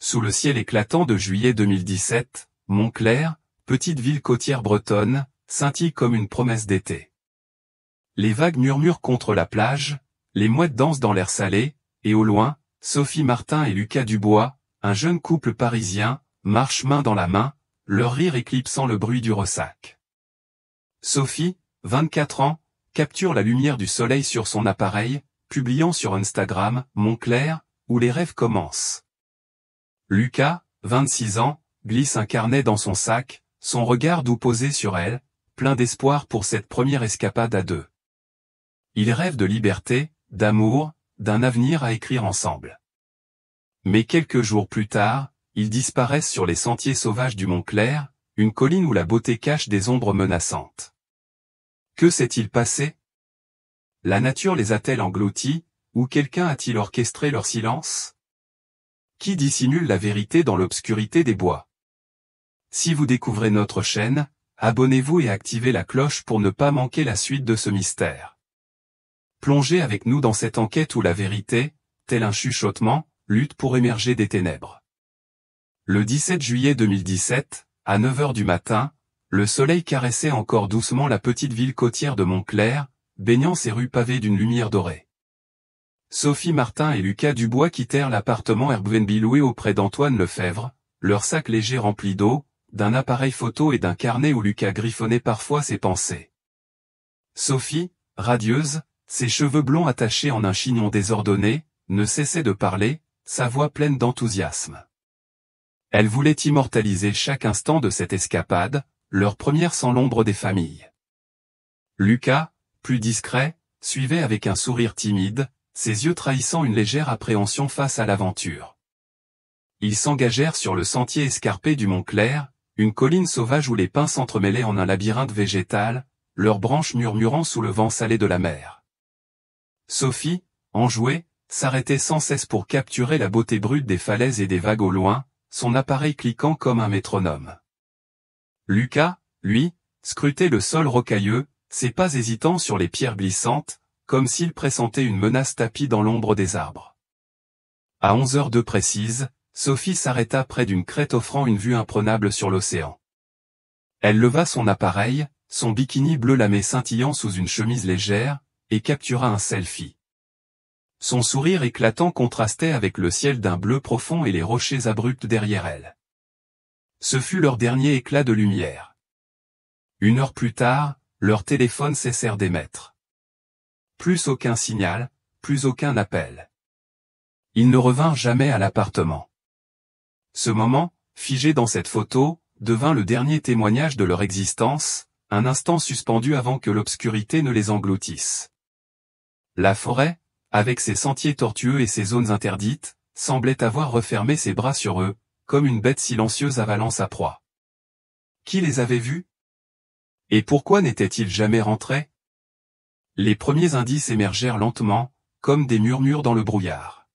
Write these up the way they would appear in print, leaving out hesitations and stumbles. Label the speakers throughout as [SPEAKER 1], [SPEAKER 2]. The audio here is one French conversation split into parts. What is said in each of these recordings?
[SPEAKER 1] Sous le ciel éclatant de juillet 2017, Montclair, petite ville côtière bretonne, scintille comme une promesse d'été. Les vagues murmurent contre la plage, les mouettes dansent dans l'air salé, et au loin, Sophie Martin et Lucas Dubois, un jeune couple parisien, marchent main dans la main, leur rire éclipsant le bruit du ressac. Sophie, 24 ans, capture la lumière du soleil sur son appareil, publiant sur Instagram, Montclair, où les rêves commencent. Lucas, 26 ans, glisse un carnet dans son sac, son regard doux posé sur elle, plein d'espoir pour cette première escapade à deux. Il rêve de liberté, d'amour, d'un avenir à écrire ensemble. Mais quelques jours plus tard, ils disparaissent sur les sentiers sauvages du Montclair, une colline où la beauté cache des ombres menaçantes. Que s'est-il passé? La nature les a-t-elle engloutis, ou quelqu'un a-t-il orchestré leur silence? Qui dissimule la vérité dans l'obscurité des bois? Si vous découvrez notre chaîne, abonnez-vous et activez la cloche pour ne pas manquer la suite de ce mystère. Plongez avec nous dans cette enquête où la vérité, tel un chuchotement, lutte pour émerger des ténèbres. Le 17 juillet 2017, à 9 h du matin, le soleil caressait encore doucement la petite ville côtière de Montclair, baignant ses rues pavées d'une lumière dorée. Sophie Martin et Lucas Dubois quittèrent l'appartement Airbnb loué auprès d'Antoine Lefebvre, leur sac léger rempli d'eau, d'un appareil photo et d'un carnet où Lucas griffonnait parfois ses pensées. Sophie, radieuse, ses cheveux blonds attachés en un chignon désordonné, ne cessait de parler, sa voix pleine d'enthousiasme. Elle voulait immortaliser chaque instant de cette escapade, leur première sans l'ombre des familles. Lucas, plus discret, suivait avec un sourire timide, ses yeux trahissant une légère appréhension face à l'aventure. Ils s'engagèrent sur le sentier escarpé du Montclair, une colline sauvage où les pins s'entremêlaient en un labyrinthe végétal, leurs branches murmurant sous le vent salé de la mer. Sophie, enjouée, s'arrêtait sans cesse pour capturer la beauté brute des falaises et des vagues au loin, son appareil cliquant comme un métronome. Lucas, lui, scrutait le sol rocailleux, ses pas hésitants sur les pierres glissantes, comme s'il pressentait une menace tapie dans l'ombre des arbres. À 11h02 précise, Sophie s'arrêta près d'une crête offrant une vue imprenable sur l'océan. Elle leva son appareil, son bikini bleu lamé scintillant sous une chemise légère, et captura un selfie. Son sourire éclatant contrastait avec le ciel d'un bleu profond et les rochers abrupts derrière elle. Ce fut leur dernier éclat de lumière. 1 heure plus tard, leurs téléphones cessèrent d'émettre. Plus aucun signal, plus aucun appel. Ils ne revinrent jamais à l'appartement. Ce moment, figé dans cette photo, devint le dernier témoignage de leur existence, un instant suspendu avant que l'obscurité ne les engloutisse. La forêt, avec ses sentiers tortueux et ses zones interdites, semblait avoir refermé ses bras sur eux, comme une bête silencieuse avalant sa proie. Qui les avait vus? Et pourquoi n'étaient-ils jamais rentrés? Les premiers indices émergèrent lentement, comme des murmures dans le brouillard.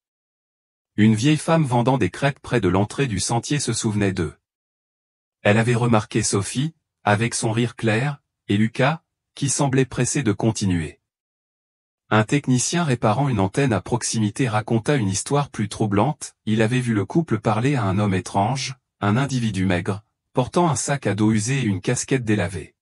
[SPEAKER 1] Une vieille femme vendant des crêpes près de l'entrée du sentier se souvenait d'eux. Elle avait remarqué Sophie, avec son rire clair, et Lucas, qui semblait pressé de continuer. Un technicien réparant une antenne à proximité raconta une histoire plus troublante, il avait vu le couple parler à un homme étrange, un individu maigre, portant un sac à dos usé et une casquette délavée.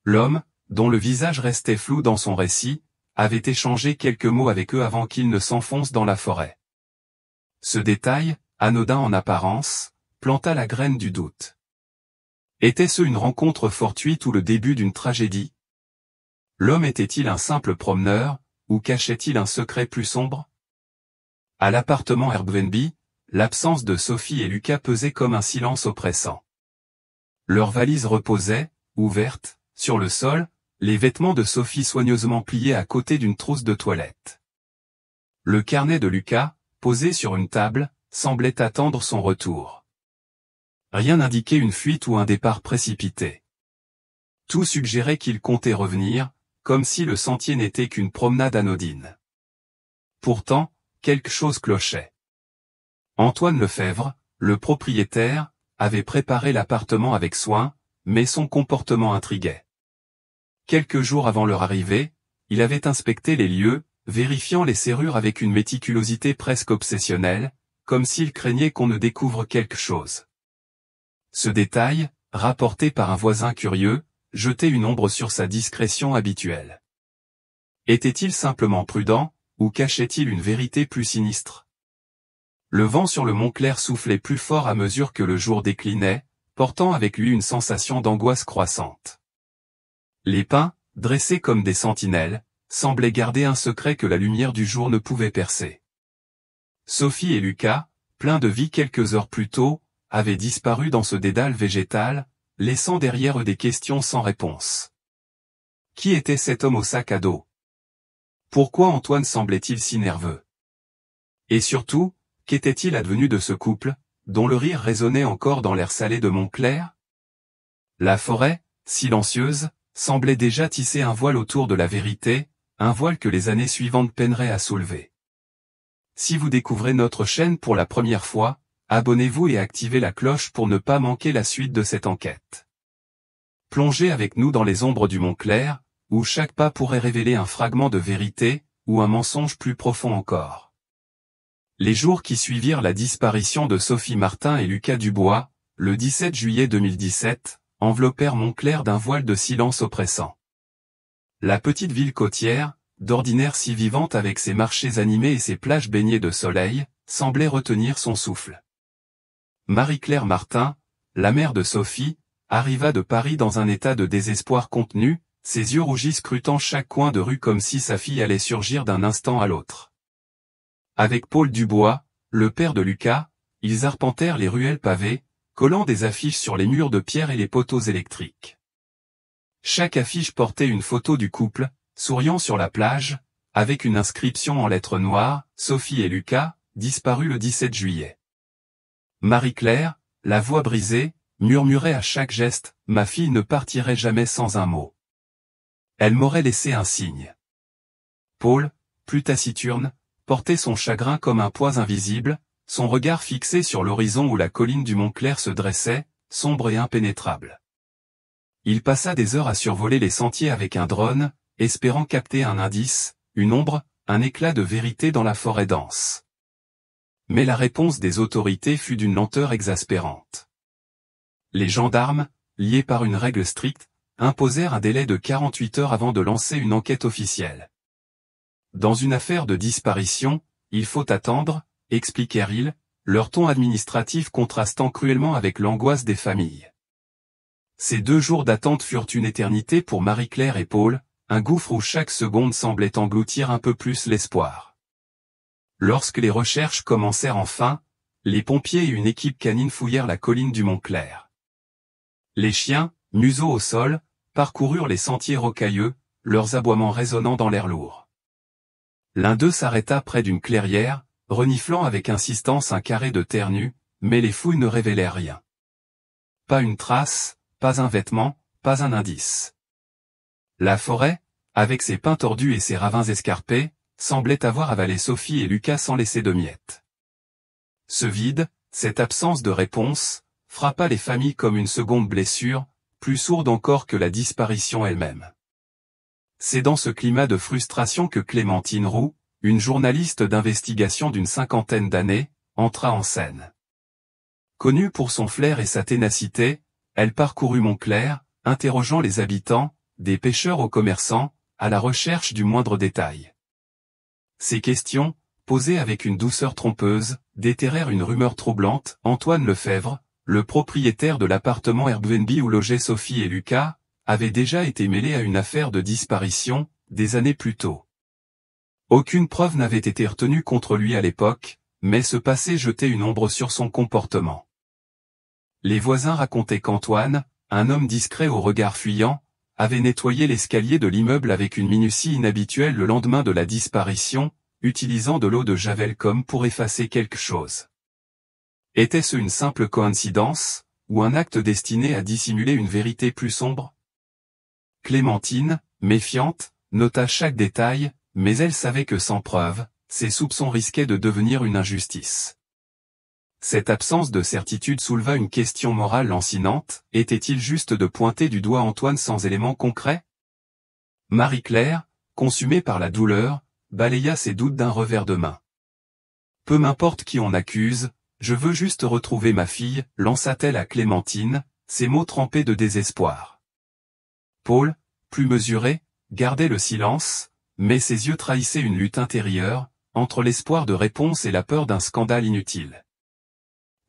[SPEAKER 1] L'homme, dont le visage restait flou dans son récit, avait échangé quelques mots avec eux avant qu'ils ne s'enfoncent dans la forêt. Ce détail, anodin en apparence, planta la graine du doute. Était-ce une rencontre fortuite ou le début d'une tragédie? L'homme était-il un simple promeneur, ou cachait-il un secret plus sombre? À l'appartement Airbnb, l'absence de Sophie et Lucas pesait comme un silence oppressant. Leurs valises reposaient, ouvertes, sur le sol, les vêtements de Sophie soigneusement pliés à côté d'une trousse de toilette. Le carnet de Lucas, posé sur une table, semblait attendre son retour. Rien n'indiquait une fuite ou un départ précipité. Tout suggérait qu'il comptait revenir, comme si le sentier n'était qu'une promenade anodine. Pourtant, quelque chose clochait. Antoine Lefebvre, le propriétaire, avait préparé l'appartement avec soin, mais son comportement intriguait. Quelques jours avant leur arrivée, il avait inspecté les lieux, vérifiant les serrures avec une méticulosité presque obsessionnelle, comme s'il craignait qu'on ne découvre quelque chose. Ce détail, rapporté par un voisin curieux, jetait une ombre sur sa discrétion habituelle. Était-il simplement prudent, ou cachait-il une vérité plus sinistre? Le vent sur le Montclair soufflait plus fort à mesure que le jour déclinait, portant avec lui une sensation d'angoisse croissante. Les pins, dressés comme des sentinelles, semblaient garder un secret que la lumière du jour ne pouvait percer. Sophie et Lucas, pleins de vie quelques heures plus tôt, avaient disparu dans ce dédale végétal, laissant derrière eux des questions sans réponse. Qui était cet homme au sac à dos? Pourquoi Antoine semblait-il si nerveux? Et surtout, qu'était-il advenu de ce couple, dont le rire résonnait encore dans l'air salé de Montclair? La forêt, silencieuse, semblait déjà tisser un voile autour de la vérité, un voile que les années suivantes peineraient à soulever. Si vous découvrez notre chaîne pour la première fois, abonnez-vous et activez la cloche pour ne pas manquer la suite de cette enquête. Plongez avec nous dans les ombres du Montclair, où chaque pas pourrait révéler un fragment de vérité, ou un mensonge plus profond encore. Les jours qui suivirent la disparition de Sophie Martin et Lucas Dubois, le 17 juillet 2017, enveloppèrent Montclair d'un voile de silence oppressant. La petite ville côtière, d'ordinaire si vivante avec ses marchés animés et ses plages baignées de soleil, semblait retenir son souffle. Marie-Claire Martin, la mère de Sophie, arriva de Paris dans un état de désespoir contenu, ses yeux rougis scrutant chaque coin de rue comme si sa fille allait surgir d'un instant à l'autre. Avec Paul Dubois, le père de Lucas, ils arpentèrent les ruelles pavées, collant des affiches sur les murs de pierre et les poteaux électriques. Chaque affiche portait une photo du couple, souriant sur la plage, avec une inscription en lettres noires, Sophie et Lucas, disparus le 17 juillet. Marie-Claire, la voix brisée, murmurait à chaque geste, « Ma fille ne partirait jamais sans un mot. Elle m'aurait laissé un signe. » Paul, plus taciturne, portait son chagrin comme un poids invisible, son regard fixé sur l'horizon où la colline du Montclair se dressait, sombre et impénétrable. Il passa des heures à survoler les sentiers avec un drone, espérant capter un indice, une ombre, un éclat de vérité dans la forêt dense. Mais la réponse des autorités fut d'une lenteur exaspérante. Les gendarmes, liés par une règle stricte, imposèrent un délai de 48 heures avant de lancer une enquête officielle. Dans une affaire de disparition, il faut attendre, expliquèrent-ils, leur ton administratif contrastant cruellement avec l'angoisse des familles. Ces 2 jours d'attente furent une éternité pour Marie-Claire et Paul, un gouffre où chaque seconde semblait engloutir un peu plus l'espoir. Lorsque les recherches commencèrent enfin, les pompiers et une équipe canine fouillèrent la colline du Montclair. Les chiens, museau au sol, parcoururent les sentiers rocailleux, leurs aboiements résonnant dans l'air lourd. L'un d'eux s'arrêta près d'une clairière, reniflant avec insistance un carré de terre nue, mais les fouilles ne révélèrent rien. Pas une trace, pas un vêtement, pas un indice. La forêt, avec ses pins tordus et ses ravins escarpés, semblait avoir avalé Sophie et Lucas sans laisser de miettes. Ce vide, cette absence de réponse, frappa les familles comme une seconde blessure, plus sourde encore que la disparition elle-même. C'est dans ce climat de frustration que Clémentine Roux, une journaliste d'investigation d'une 50aine d'années, entra en scène. Connue pour son flair et sa ténacité, elle parcourut Montclair, interrogeant les habitants, des pêcheurs aux commerçants, à la recherche du moindre détail. Ces questions, posées avec une douceur trompeuse, déterrèrent une rumeur troublante. Antoine Lefebvre, le propriétaire de l'appartement Airbnb où logeaient Sophie et Lucas, avait déjà été mêlé à une affaire de disparition, des années plus tôt. Aucune preuve n'avait été retenue contre lui à l'époque, mais ce passé jetait une ombre sur son comportement. Les voisins racontaient qu'Antoine, un homme discret au regard fuyant, avait nettoyé l'escalier de l'immeuble avec une minutie inhabituelle le lendemain de la disparition, utilisant de l'eau de Javel comme pour effacer quelque chose. Était-ce une simple coïncidence, ou un acte destiné à dissimuler une vérité plus sombre? Clémentine, méfiante, nota chaque détail, mais elle savait que sans preuve, ses soupçons risquaient de devenir une injustice. Cette absence de certitude souleva une question morale lancinante, était-il juste de pointer du doigt Antoine sans éléments concrets? Marie-Claire, consumée par la douleur, balaya ses doutes d'un revers de main. Peu m'importe qui on accuse, je veux juste retrouver ma fille, lança-t-elle à Clémentine, ses mots trempés de désespoir. Paul, plus mesuré, gardait le silence, mais ses yeux trahissaient une lutte intérieure, entre l'espoir de réponse et la peur d'un scandale inutile.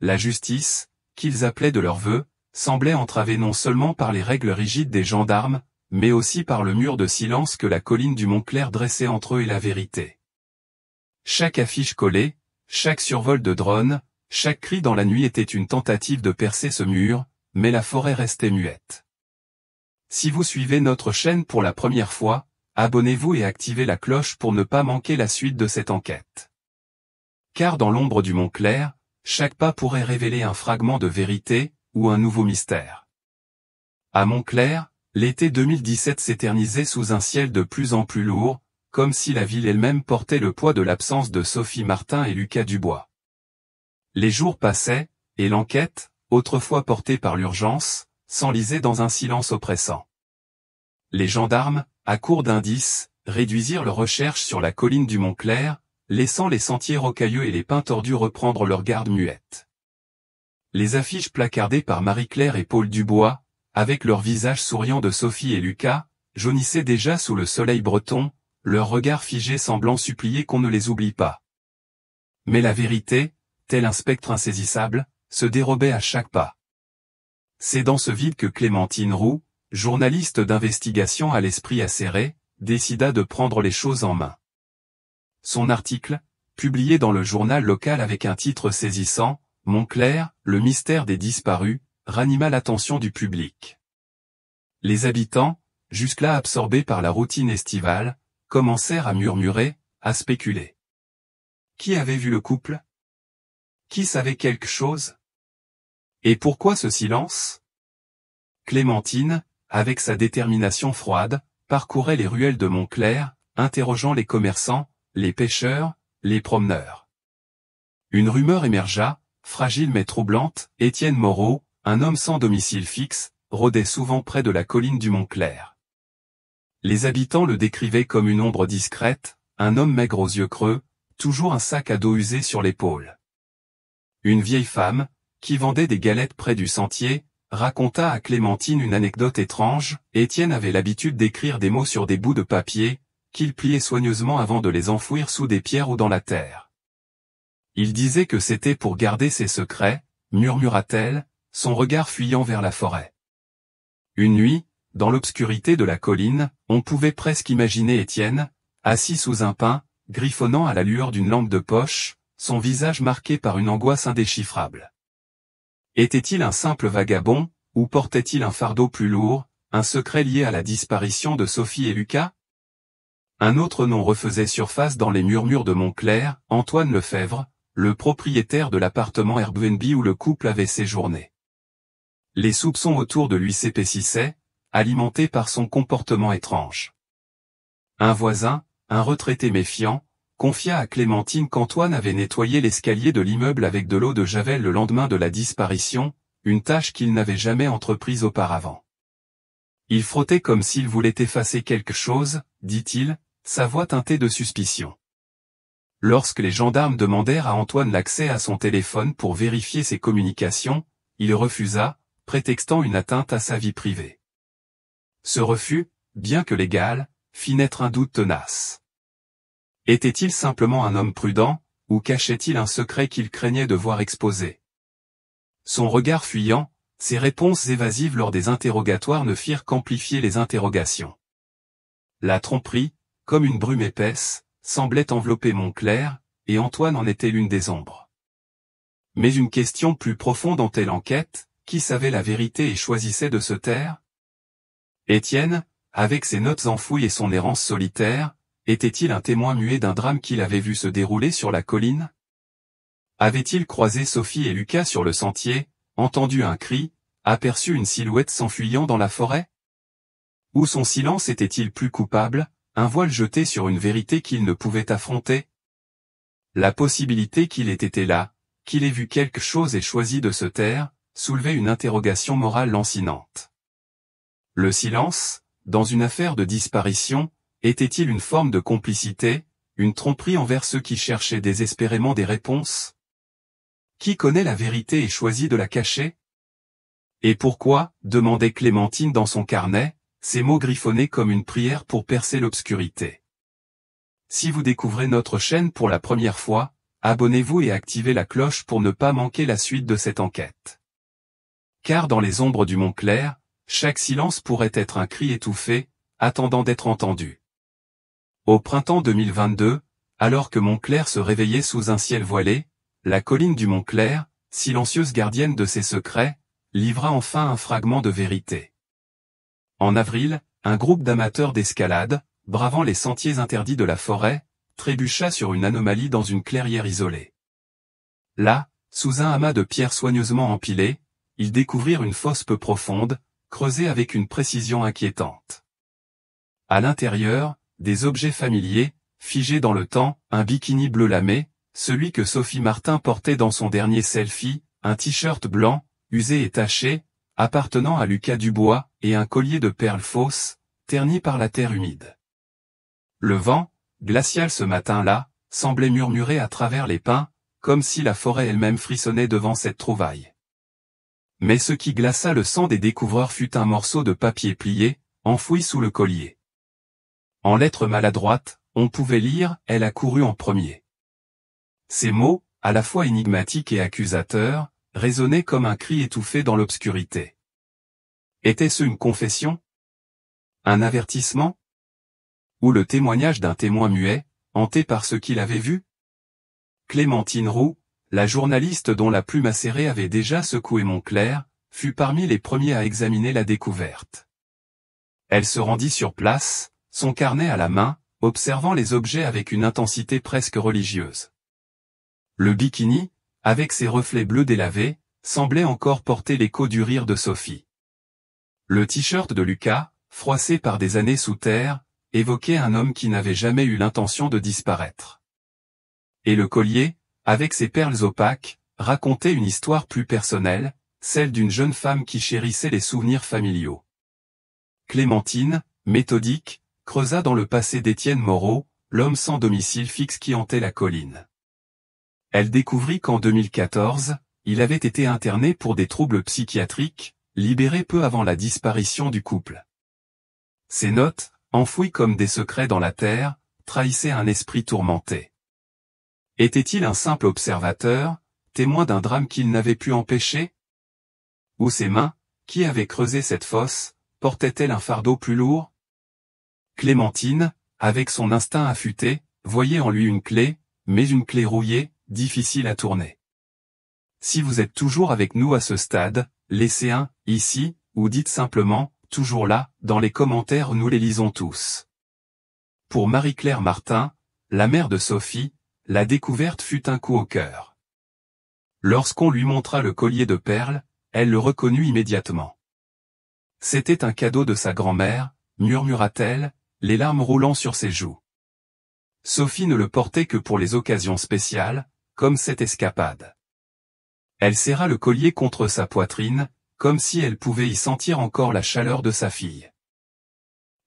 [SPEAKER 1] La justice, qu'ils appelaient de leur vœu, semblait entravée non seulement par les règles rigides des gendarmes, mais aussi par le mur de silence que la colline du Montclair dressait entre eux et la vérité. Chaque affiche collée, chaque survol de drone, chaque cri dans la nuit était une tentative de percer ce mur, mais la forêt restait muette. Si vous suivez notre chaîne pour la première fois, abonnez-vous et activez la cloche pour ne pas manquer la suite de cette enquête. Car dans l'ombre du Montclair, chaque pas pourrait révéler un fragment de vérité, ou un nouveau mystère. À Montclair, l'été 2017 s'éternisait sous un ciel de plus en plus lourd, comme si la ville elle-même portait le poids de l'absence de Sophie Martin et Lucas Dubois. Les jours passaient, et l'enquête, autrefois portée par l'urgence, s'enlisait dans un silence oppressant. Les gendarmes, à court d'indices, réduisirent leurs recherches sur la colline du Montclair, laissant les sentiers rocailleux et les pins tordus reprendre leur garde muette. Les affiches placardées par Marie-Claire et Paul Dubois, avec leurs visages souriants de Sophie et Lucas, jaunissaient déjà sous le soleil breton, leurs regards figés semblant supplier qu'on ne les oublie pas. Mais la vérité, tel un spectre insaisissable, se dérobait à chaque pas. C'est dans ce vide que Clémentine Roux, journaliste d'investigation à l'esprit acéré, décida de prendre les choses en main. Son article, publié dans le journal local avec un titre saisissant, « Montclair, le mystère des disparus », ranima l'attention du public. Les habitants, jusque-là absorbés par la routine estivale, commencèrent à murmurer, à spéculer. Qui avait vu le couple? Qui savait quelque chose? Et pourquoi ce silence? Clémentine, avec sa détermination froide, parcourait les ruelles de Montclair, interrogeant les commerçants, les pêcheurs, les promeneurs. Une rumeur émergea, fragile mais troublante, Étienne Moreau, un homme sans domicile fixe, rôdait souvent près de la colline du Montclair. Les habitants le décrivaient comme une ombre discrète, un homme maigre aux yeux creux, toujours un sac à dos usé sur l'épaule. Une vieille femme, qui vendait des galettes près du sentier, raconta à Clémentine une anecdote étrange. Étienne avait l'habitude d'écrire des mots sur des bouts de papier, qu'il pliait soigneusement avant de les enfouir sous des pierres ou dans la terre. Il disait que c'était pour garder ses secrets, murmura-t-elle, son regard fuyant vers la forêt. Une nuit, dans l'obscurité de la colline, on pouvait presque imaginer Étienne, assis sous un pin, griffonnant à la lueur d'une lampe de poche, son visage marqué par une angoisse indéchiffrable. Était-il un simple vagabond, ou portait-il un fardeau plus lourd, un secret lié à la disparition de Sophie et Lucas? Un autre nom refaisait surface dans les murmures de Montclair, Antoine Lefebvre, le propriétaire de l'appartement Airbnb où le couple avait séjourné. Les soupçons autour de lui s'épaississaient, alimentés par son comportement étrange. Un voisin, un retraité méfiant, confia à Clémentine qu'Antoine avait nettoyé l'escalier de l'immeuble avec de l'eau de Javel le lendemain de la disparition, une tâche qu'il n'avait jamais entreprise auparavant. Il frottait comme s'il voulait effacer quelque chose, dit-il, sa voix teintée de suspicion. Lorsque les gendarmes demandèrent à Antoine l'accès à son téléphone pour vérifier ses communications, il refusa, prétextant une atteinte à sa vie privée. Ce refus, bien que légal, fit naître un doute tenace. Était-il simplement un homme prudent, ou cachait-il un secret qu'il craignait de voir exposé? Son regard fuyant, ses réponses évasives lors des interrogatoires ne firent qu'amplifier les interrogations. La tromperie, comme une brume épaisse, semblait envelopper Montclair, et Antoine en était l'une des ombres. Mais une question plus profonde hantait l'enquête, qui savait la vérité et choisissait de se taire? Étienne, avec ses notes enfouies et son errance solitaire, était-il un témoin muet d'un drame qu'il avait vu se dérouler sur la colline? Avait-il croisé Sophie et Lucas sur le sentier, entendu un cri, aperçu une silhouette s'enfuyant dans la forêt? Ou son silence était-il plus coupable, un voile jeté sur une vérité qu'il ne pouvait affronter? La possibilité qu'il ait été là, qu'il ait vu quelque chose et choisi de se taire, soulevait une interrogation morale lancinante. Le silence, dans une affaire de disparition, était-il une forme de complicité, une tromperie envers ceux qui cherchaient désespérément des réponses? Qui connaît la vérité et choisit de la cacher? Et pourquoi, demandait Clémentine dans son carnet, ces mots griffonnés comme une prière pour percer l'obscurité. Si vous découvrez notre chaîne pour la première fois, abonnez-vous et activez la cloche pour ne pas manquer la suite de cette enquête. Car dans les ombres du Montclair, chaque silence pourrait être un cri étouffé, attendant d'être entendu. Au printemps 2022, alors que Montclair se réveillait sous un ciel voilé, la colline du Montclair, silencieuse gardienne de ses secrets, livra enfin un fragment de vérité. En avril, un groupe d'amateurs d'escalade, bravant les sentiers interdits de la forêt, trébucha sur une anomalie dans une clairière isolée. Là, sous un amas de pierres soigneusement empilées, ils découvrirent une fosse peu profonde, creusée avec une précision inquiétante. À l'intérieur, des objets familiers, figés dans le temps, un bikini bleu lamé, celui que Sophie Martin portait dans son dernier selfie, un t-shirt blanc, usé et taché, appartenant à Lucas Dubois, et un collier de perles fausses, terni par la terre humide. Le vent, glacial ce matin-là, semblait murmurer à travers les pins, comme si la forêt elle-même frissonnait devant cette trouvaille. Mais ce qui glaça le sang des découvreurs fut un morceau de papier plié, enfoui sous le collier. En lettres maladroites, on pouvait lire « Elle a couru en premier ». Ces mots, à la fois énigmatiques et accusateurs, résonnaient comme un cri étouffé dans l'obscurité. Était-ce une confession? Un avertissement? Ou le témoignage d'un témoin muet, hanté par ce qu'il avait vu? Clémentine Roux, la journaliste dont la plume acérée avait déjà secoué Montclair, fut parmi les premiers à examiner la découverte. Elle se rendit sur place, son carnet à la main, observant les objets avec une intensité presque religieuse. Le bikini, avec ses reflets bleus délavés, semblait encore porter l'écho du rire de Sophie. Le t-shirt de Lucas, froissé par des années sous terre, évoquait un homme qui n'avait jamais eu l'intention de disparaître. Et le collier, avec ses perles opaques, racontait une histoire plus personnelle, celle d'une jeune femme qui chérissait les souvenirs familiaux. Clémentine, méthodique, creusa dans le passé d'Étienne Moreau, l'homme sans domicile fixe qui hantait la colline. Elle découvrit qu'en 2014, il avait été interné pour des troubles psychiatriques, libéré peu avant la disparition du couple. Ses notes, enfouies comme des secrets dans la terre, trahissaient un esprit tourmenté. Était-il un simple observateur, témoin d'un drame qu'il n'avait pu empêcher? Ou ses mains, qui avaient creusé cette fosse, portaient-elles un fardeau plus lourd? Clémentine, avec son instinct affûté, voyait en lui une clé, mais une clé rouillée, difficile à tourner. Si vous êtes toujours avec nous à ce stade, laissez un « ici » ou dites simplement « toujours là » dans les commentaires, nous les lisons tous. Pour Marie-Claire Martin, la mère de Sophie, la découverte fut un coup au cœur. Lorsqu'on lui montra le collier de perles, elle le reconnut immédiatement. C'était un cadeau de sa grand-mère, murmura-t-elle, les larmes roulant sur ses joues. Sophie ne le portait que pour les occasions spéciales, comme cette escapade. Elle serra le collier contre sa poitrine, comme si elle pouvait y sentir encore la chaleur de sa fille.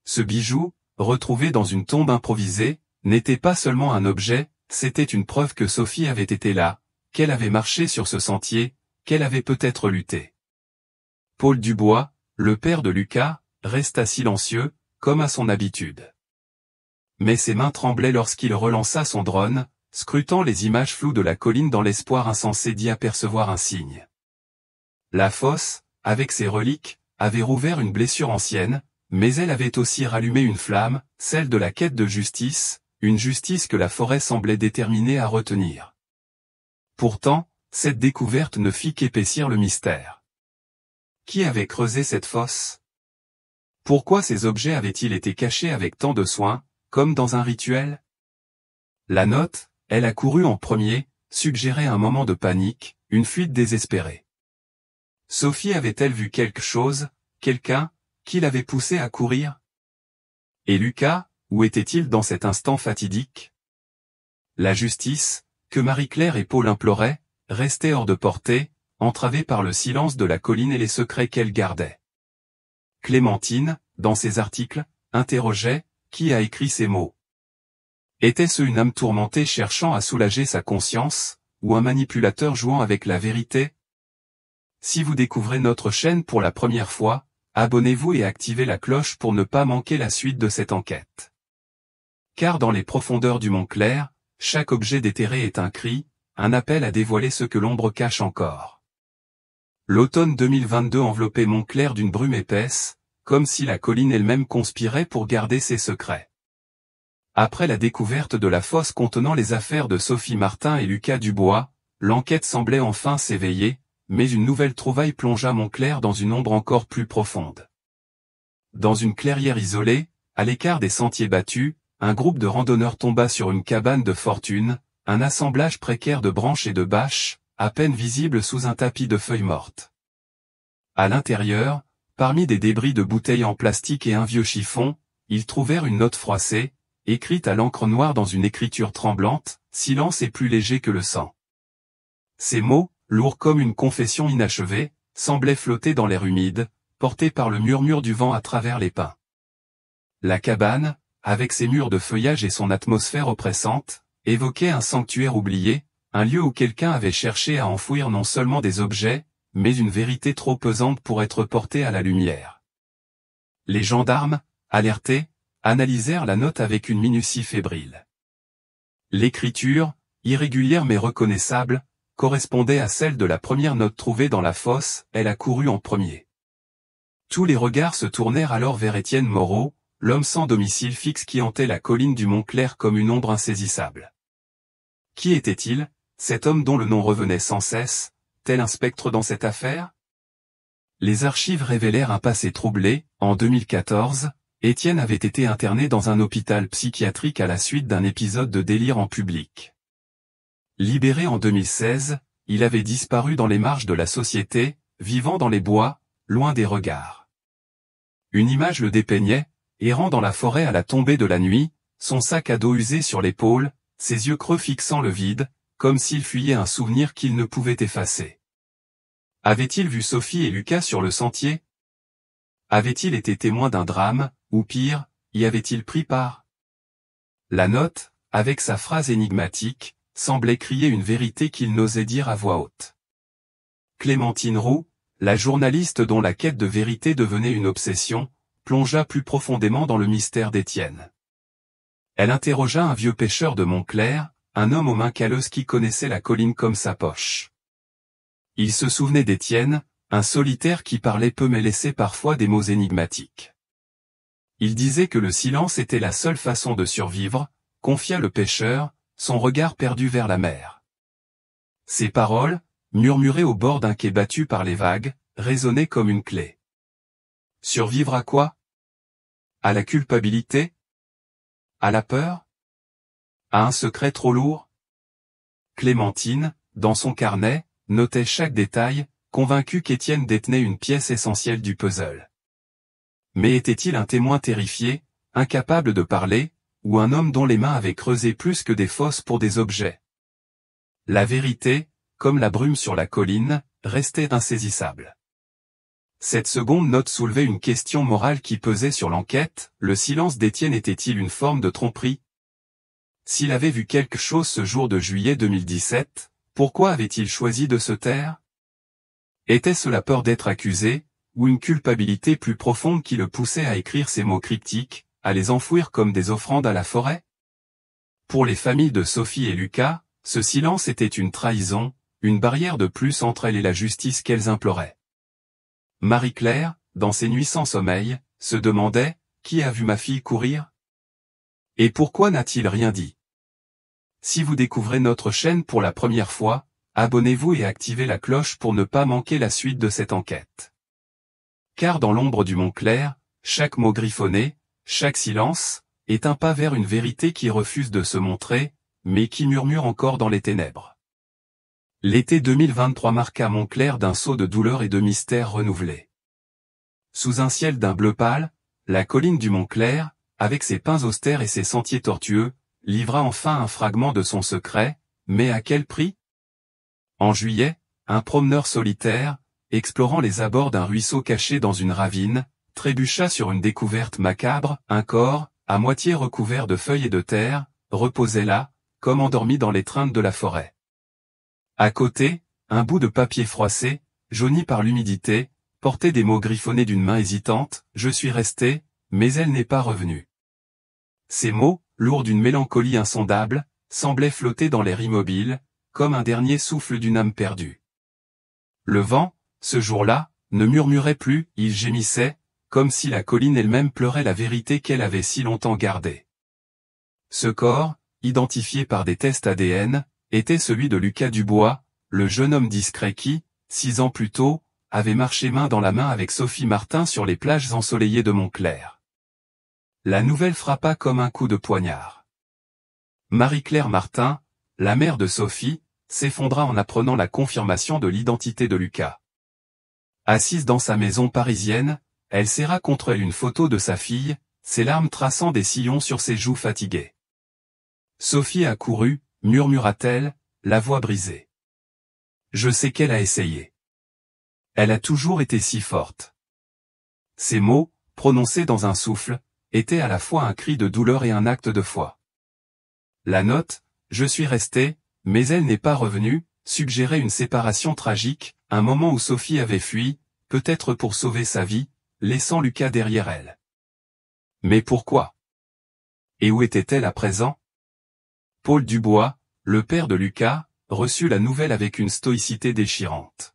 [SPEAKER 1] Ce bijou, retrouvé dans une tombe improvisée, n'était pas seulement un objet, c'était une preuve que Sophie avait été là, qu'elle avait marché sur ce sentier, qu'elle avait peut-être lutté. Paul Dubois, le père de Lucas, resta silencieux, comme à son habitude. Mais ses mains tremblaient lorsqu'il relança son drone, scrutant les images floues de la colline dans l'espoir insensé d'y apercevoir un signe. La fosse, avec ses reliques, avait rouvert une blessure ancienne, mais elle avait aussi rallumé une flamme, celle de la quête de justice, une justice que la forêt semblait déterminée à retenir. Pourtant, cette découverte ne fit qu'épaissir le mystère. Qui avait creusé cette fosse? Pourquoi ces objets avaient-ils été cachés avec tant de soin, comme dans un rituel? La note, elle a couru en premier, suggérait un moment de panique, une fuite désespérée. Sophie avait-elle vu quelque chose, quelqu'un, qui l'avait poussée à courir? Et Lucas, où était-il dans cet instant fatidique? La justice, que Marie-Claire et Paul imploraient, restait hors de portée, entravée par le silence de la colline et les secrets qu'elle gardait. Clémentine, dans ses articles, interrogeait, qui a écrit ces mots? Était-ce une âme tourmentée cherchant à soulager sa conscience, ou un manipulateur jouant avec la vérité? Si vous découvrez notre chaîne pour la première fois, abonnez-vous et activez la cloche pour ne pas manquer la suite de cette enquête. Car dans les profondeurs du Montclair, chaque objet déterré est un cri, un appel à dévoiler ce que l'ombre cache encore. L'automne 2022 enveloppait Montclair d'une brume épaisse, comme si la colline elle-même conspirait pour garder ses secrets. Après la découverte de la fosse contenant les affaires de Sophie Martin et Lucas Dubois, l'enquête semblait enfin s'éveiller, mais une nouvelle trouvaille plongea Montclair dans une ombre encore plus profonde. Dans une clairière isolée, à l'écart des sentiers battus, un groupe de randonneurs tomba sur une cabane de fortune, un assemblage précaire de branches et de bâches, à peine visible sous un tapis de feuilles mortes. À l'intérieur, parmi des débris de bouteilles en plastique et un vieux chiffon, ils trouvèrent une note froissée, écrite à l'encre noire dans une écriture tremblante, « Silence est plus léger que le sang ». Ces mots, lourds comme une confession inachevée, semblaient flotter dans l'air humide, portés par le murmure du vent à travers les pins. La cabane, avec ses murs de feuillage et son atmosphère oppressante, évoquait un sanctuaire oublié, un lieu où quelqu'un avait cherché à enfouir non seulement des objets, mais une vérité trop pesante pour être portée à la lumière. Les gendarmes, alertés, analysèrent la note avec une minutie fébrile. L'écriture, irrégulière mais reconnaissable, correspondait à celle de la première note trouvée dans la fosse, elle a couru en premier. Tous les regards se tournèrent alors vers Étienne Moreau, l'homme sans domicile fixe qui hantait la colline du Montclair comme une ombre insaisissable. Qui était-il, cet homme dont le nom revenait sans cesse, tel un spectre dans cette affaire? Les archives révélèrent un passé troublé. En 2014, Étienne avait été interné dans un hôpital psychiatrique à la suite d'un épisode de délire en public. Libéré en 2016, il avait disparu dans les marges de la société, vivant dans les bois, loin des regards. Une image le dépeignait, errant dans la forêt à la tombée de la nuit, son sac à dos usé sur l'épaule, ses yeux creux fixant le vide, comme s'il fuyait un souvenir qu'il ne pouvait effacer. Avait-il vu Sophie et Lucas sur le sentier? Avait-il été témoin d'un drame, ou pire, y avait-il pris part? La note, avec sa phrase énigmatique, semblait crier une vérité qu'il n'osait dire à voix haute. Clémentine Roux, la journaliste dont la quête de vérité devenait une obsession, plongea plus profondément dans le mystère d'Étienne. Elle interrogea un vieux pêcheur de Montclair, un homme aux mains calleuses qui connaissait la colline comme sa poche. Il se souvenait d'Étienne, un solitaire qui parlait peu mais laissait parfois des mots énigmatiques. Il disait que le silence était la seule façon de survivre, confia le pêcheur, son regard perdu vers la mer. Ces paroles, murmurées au bord d'un quai battu par les vagues, résonnaient comme une clé. Survivre à quoi? À la culpabilité? À la peur? À un secret trop lourd? Clémentine, dans son carnet, notait chaque détail, convaincue qu'Étienne détenait une pièce essentielle du puzzle. Mais était-il un témoin terrifié, incapable de parler, ou un homme dont les mains avaient creusé plus que des fosses pour des objets? La vérité, comme la brume sur la colline, restait insaisissable. Cette seconde note soulevait une question morale qui pesait sur l'enquête, le silence d'Étienne était-il une forme de tromperie? S'il avait vu quelque chose ce jour de juillet 2017, pourquoi avait-il choisi de se taire? Était-ce la peur d'être accusé, ou une culpabilité plus profonde qui le poussait à écrire ces mots cryptiques, à les enfouir comme des offrandes à la forêt? Pour les familles de Sophie et Lucas, ce silence était une trahison, une barrière de plus entre elles et la justice qu'elles imploraient. Marie-Claire, dans ses nuits sans sommeil, se demandait, qui a vu ma fille courir? Et pourquoi n'a-t-il rien dit? Si vous découvrez notre chaîne pour la première fois, abonnez-vous et activez la cloche pour ne pas manquer la suite de cette enquête. Car dans l'ombre du Montclair, chaque mot griffonné, chaque silence, est un pas vers une vérité qui refuse de se montrer, mais qui murmure encore dans les ténèbres. L'été 2023 marqua Montclair d'un saut de douleur et de mystère renouvelé. Sous un ciel d'un bleu pâle, la colline du Montclair, avec ses pins austères et ses sentiers tortueux, livra enfin un fragment de son secret, mais à quel prix? En juillet, un promeneur solitaire, explorant les abords d'un ruisseau caché dans une ravine, trébucha sur une découverte macabre, un corps, à moitié recouvert de feuilles et de terre, reposait là, comme endormi dans l'étreinte de la forêt. À côté, un bout de papier froissé, jauni par l'humidité, portait des mots griffonnés d'une main hésitante, « Je suis resté, mais elle n'est pas revenue ». Ces mots, lourds d'une mélancolie insondable, semblaient flotter dans l'air immobile, comme un dernier souffle d'une âme perdue. Le vent, ce jour-là, ne murmurait plus, il gémissait, comme si la colline elle-même pleurait la vérité qu'elle avait si longtemps gardée. Ce corps, identifié par des tests ADN, était celui de Lucas Dubois, le jeune homme discret qui, 6 ans plus tôt, avait marché main dans la main avec Sophie Martin sur les plages ensoleillées de Montclair. La nouvelle frappa comme un coup de poignard. Marie-Claire Martin, la mère de Sophie, s'effondra en apprenant la confirmation de l'identité de Lucas. Assise dans sa maison parisienne, elle serra contre elle une photo de sa fille, ses larmes traçant des sillons sur ses joues fatiguées. Sophie accourut, murmura-t-elle, la voix brisée. Je sais qu'elle a essayé. Elle a toujours été si forte. Ces mots, prononcés dans un souffle, étaient à la fois un cri de douleur et un acte de foi. La note, je suis resté, mais elle n'est pas revenue, suggérait une séparation tragique, un moment où Sophie avait fui, peut-être pour sauver sa vie, laissant Lucas derrière elle. Mais pourquoi? Et où était-elle à présent? Paul Dubois, le père de Lucas, reçut la nouvelle avec une stoïcité déchirante.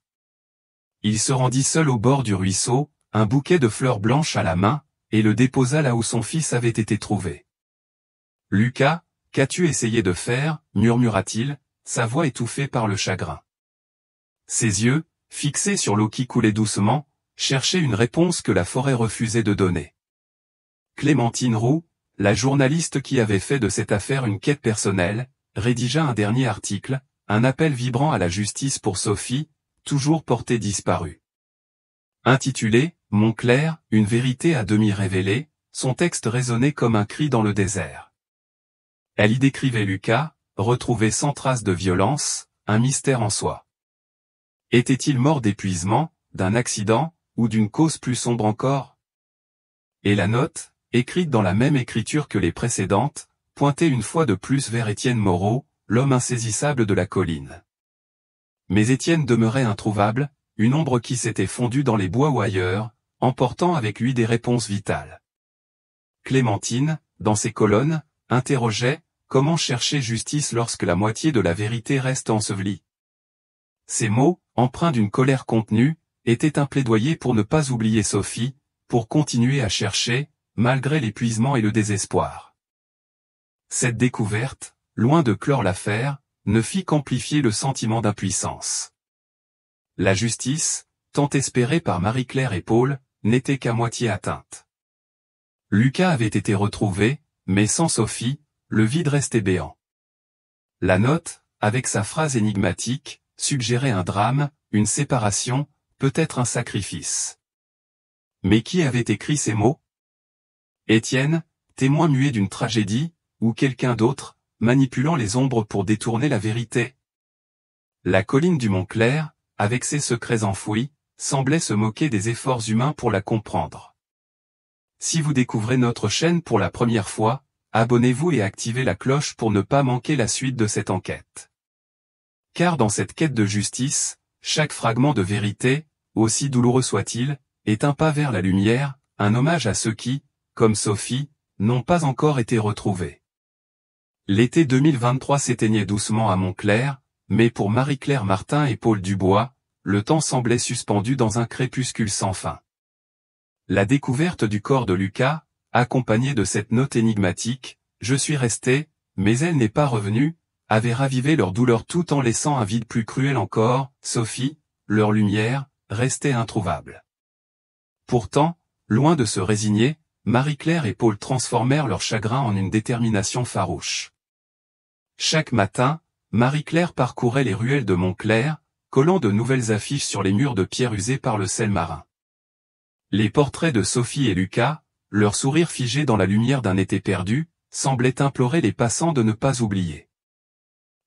[SPEAKER 1] Il se rendit seul au bord du ruisseau, un bouquet de fleurs blanches à la main, et le déposa là où son fils avait été trouvé. « Lucas, qu'as-tu essayé de faire » murmura-t-il, sa voix étouffée par le chagrin. Ses yeux, fixés sur l'eau qui coulait doucement, cherchaient une réponse que la forêt refusait de donner. Clémentine Roux, la journaliste qui avait fait de cette affaire une quête personnelle, rédigea un dernier article, un appel vibrant à la justice pour Sophie, toujours portée disparue. Intitulé « Montclair, une vérité à demi révélée », son texte résonnait comme un cri dans le désert. Elle y décrivait Lucas, retrouvé sans trace de violence, un mystère en soi. Était-il mort d'épuisement, d'un accident, ou d'une cause plus sombre encore? Et la note, écrite dans la même écriture que les précédentes, pointait une fois de plus vers Étienne Moreau, l'homme insaisissable de la colline. Mais Étienne demeurait introuvable, une ombre qui s'était fondue dans les bois ou ailleurs, emportant avec lui des réponses vitales. Clémentine, dans ses colonnes, interrogeait, comment chercher justice lorsque la moitié de la vérité reste ensevelie? Ces mots, empreints d'une colère contenue, étaient un plaidoyer pour ne pas oublier Sophie, pour continuer à chercher, malgré l'épuisement et le désespoir. Cette découverte, loin de clore l'affaire, ne fit qu'amplifier le sentiment d'impuissance. La justice, tant espérée par Marie-Claire et Paul, n'était qu'à moitié atteinte. Lucas avait été retrouvé, mais sans Sophie, le vide restait béant. La note, avec sa phrase énigmatique, suggérait un drame, une séparation, peut-être un sacrifice. Mais qui avait écrit ces mots? Étienne, témoin muet d'une tragédie, ou quelqu'un d'autre, manipulant les ombres pour détourner la vérité? La colline du Montclair, avec ses secrets enfouis, semblait se moquer des efforts humains pour la comprendre. Si vous découvrez notre chaîne pour la première fois, abonnez-vous et activez la cloche pour ne pas manquer la suite de cette enquête. Car dans cette quête de justice, chaque fragment de vérité, aussi douloureux soit-il, est un pas vers la lumière, un hommage à ceux qui, comme Sophie, n'ont pas encore été retrouvés. L'été 2023 s'éteignait doucement à Montclair, mais pour Marie-Claire Martin et Paul Dubois, le temps semblait suspendu dans un crépuscule sans fin. La découverte du corps de Lucas, accompagnée de cette note énigmatique, « Je suis resté, mais elle n'est pas revenue », avait ravivé leur douleur tout en laissant un vide plus cruel encore, Sophie, leur lumière, restait introuvable. Pourtant, loin de se résigner, Marie-Claire et Paul transformèrent leur chagrin en une détermination farouche. Chaque matin, Marie-Claire parcourait les ruelles de Montclair, collant de nouvelles affiches sur les murs de pierre usés par le sel marin. Les portraits de Sophie et Lucas, leur sourire figé dans la lumière d'un été perdu, semblaient implorer les passants de ne pas oublier.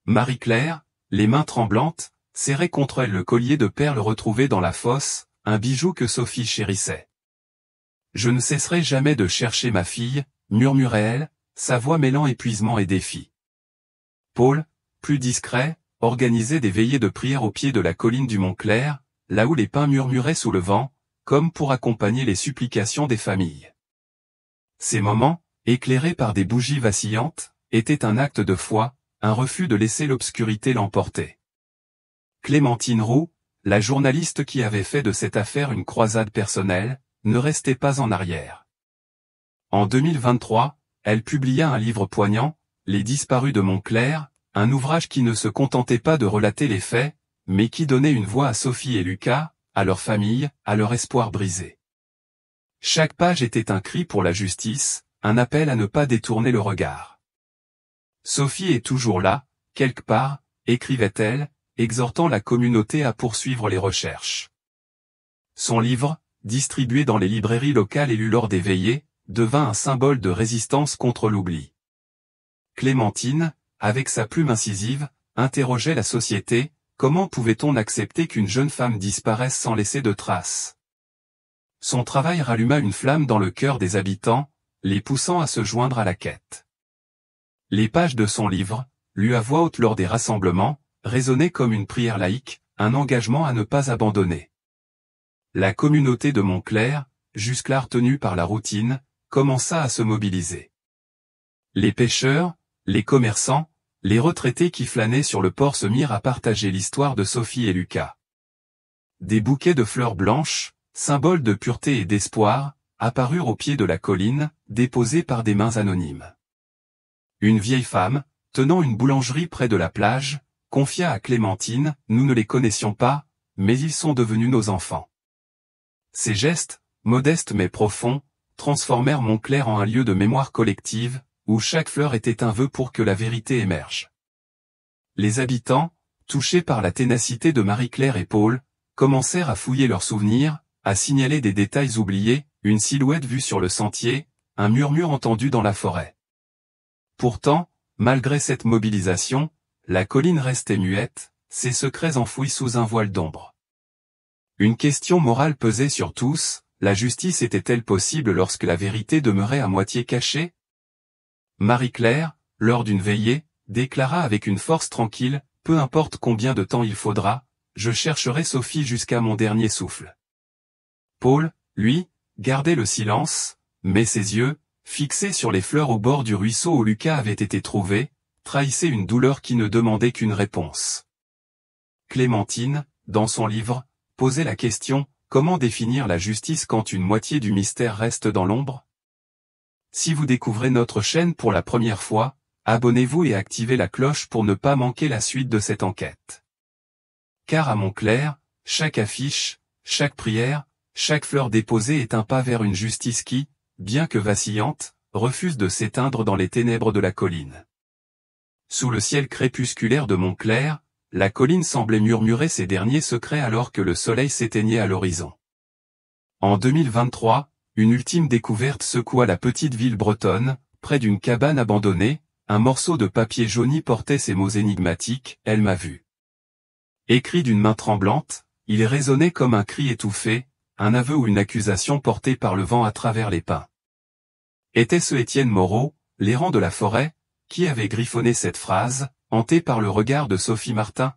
[SPEAKER 1] Marie-Claire, les mains tremblantes, serrait contre elle le collier de perles retrouvé dans la fosse, un bijou que Sophie chérissait. « Je ne cesserai jamais de chercher ma fille », murmurait-elle, sa voix mêlant épuisement et défi. Paul, plus discret, organisait des veillées de prière au pied de la colline du Mont-Clair, là où les pins murmuraient sous le vent, comme pour accompagner les supplications des familles. Ces moments, éclairés par des bougies vacillantes, étaient un acte de foi, un refus de laisser l'obscurité l'emporter. Clémentine Roux, la journaliste qui avait fait de cette affaire une croisade personnelle, ne restait pas en arrière. En 2023, elle publia un livre poignant, Les disparus de Montclair, un ouvrage qui ne se contentait pas de relater les faits, mais qui donnait une voix à Sophie et Lucas, à leur famille, à leur espoir brisé. Chaque page était un cri pour la justice, un appel à ne pas détourner le regard. Sophie est toujours là, quelque part, écrivait-elle, exhortant la communauté à poursuivre les recherches. Son livre, distribué dans les librairies locales et lu lors des veillées, devint un symbole de résistance contre l'oubli. Clémentine, avec sa plume incisive, interrogeait la société, comment pouvait-on accepter qu'une jeune femme disparaisse sans laisser de traces? Son travail ralluma une flamme dans le cœur des habitants, les poussant à se joindre à la quête. Les pages de son livre, lues à voix haute lors des rassemblements, résonnaient comme une prière laïque, un engagement à ne pas abandonner. La communauté de Montclair, jusque-là retenue par la routine, commença à se mobiliser. Les pêcheurs, les commerçants, les retraités qui flânaient sur le port se mirent à partager l'histoire de Sophie et Lucas. Des bouquets de fleurs blanches, symboles de pureté et d'espoir, apparurent au pied de la colline, déposés par des mains anonymes. Une vieille femme, tenant une boulangerie près de la plage, confia à Clémentine, « Nous ne les connaissions pas, mais ils sont devenus nos enfants. » Ces gestes, modestes mais profonds, transformèrent Montclair en un lieu de mémoire collective, où chaque fleur était un vœu pour que la vérité émerge. Les habitants, touchés par la ténacité de Marie-Claire et Paul, commencèrent à fouiller leurs souvenirs, à signaler des détails oubliés, une silhouette vue sur le sentier, un murmure entendu dans la forêt. Pourtant, malgré cette mobilisation, la colline restait muette, ses secrets enfouis sous un voile d'ombre. Une question morale pesait sur tous, la justice était-elle possible lorsque la vérité demeurait à moitié cachée? Marie-Claire, lors d'une veillée, déclara avec une force tranquille, « Peu importe combien de temps il faudra, je chercherai Sophie jusqu'à mon dernier souffle. » Paul, lui, gardait le silence, mais ses yeux, fixés sur les fleurs au bord du ruisseau où Lucas avait été trouvé, trahissaient une douleur qui ne demandait qu'une réponse. Clémentine, dans son livre, posait la question, comment définir la justice quand une moitié du mystère reste dans l'ombre? Si vous découvrez notre chaîne pour la première fois, abonnez-vous et activez la cloche pour ne pas manquer la suite de cette enquête. Car à Montclair, chaque affiche, chaque prière, chaque fleur déposée est un pas vers une justice qui, bien que vacillante, refuse de s'éteindre dans les ténèbres de la colline. Sous le ciel crépusculaire de Montclair, la colline semblait murmurer ses derniers secrets alors que le soleil s'éteignait à l'horizon. En 2023, une ultime découverte secoua la petite ville bretonne, près d'une cabane abandonnée, un morceau de papier jauni portait ces mots énigmatiques, « Elle m'a vu ». Écrit d'une main tremblante, il résonnait comme un cri étouffé, un aveu ou une accusation portée par le vent à travers les pins. Était-ce Étienne Moreau, l'errant de la forêt, qui avait griffonné cette phrase, hanté par le regard de Sophie Martin?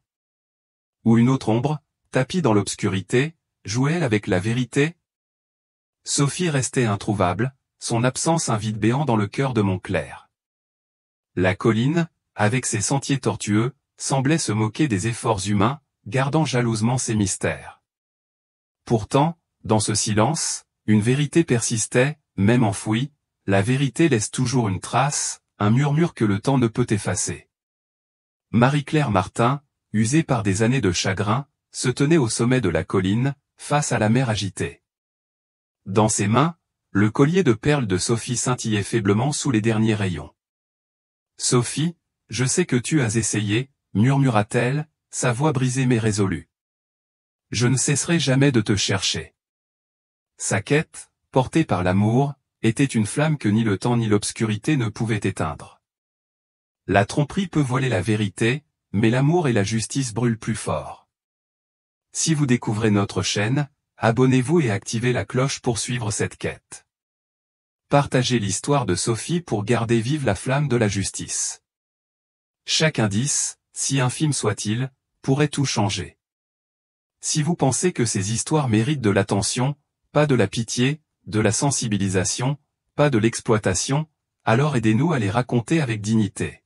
[SPEAKER 1] Ou une autre ombre, tapie dans l'obscurité, jouait-elle avec la vérité? Sophie restait introuvable, son absence un vide béant dans le cœur de Montclair. La colline, avec ses sentiers tortueux, semblait se moquer des efforts humains, gardant jalousement ses mystères. Pourtant, dans ce silence, une vérité persistait, même enfouie, la vérité laisse toujours une trace, un murmure que le temps ne peut effacer. Marie-Claire Martin, usée par des années de chagrin, se tenait au sommet de la colline, face à la mer agitée. Dans ses mains, le collier de perles de Sophie scintillait faiblement sous les derniers rayons. « Sophie, je sais que tu as essayé, » murmura-t-elle, sa voix brisée mais résolue. « Je ne cesserai jamais de te chercher. » Sa quête, portée par l'amour, était une flamme que ni le temps ni l'obscurité ne pouvaient éteindre. La tromperie peut voiler la vérité, mais l'amour et la justice brûlent plus fort. Si vous découvrez notre chaîne, abonnez-vous et activez la cloche pour suivre cette quête. partagez l'histoire de Sophie pour garder vive la flamme de la justice. Chaque indice, si infime soit-il, pourrait tout changer. Si vous pensez que ces histoires méritent de l'attention, pas de la pitié, de la sensibilisation, pas de l'exploitation, alors aidez-nous à les raconter avec dignité.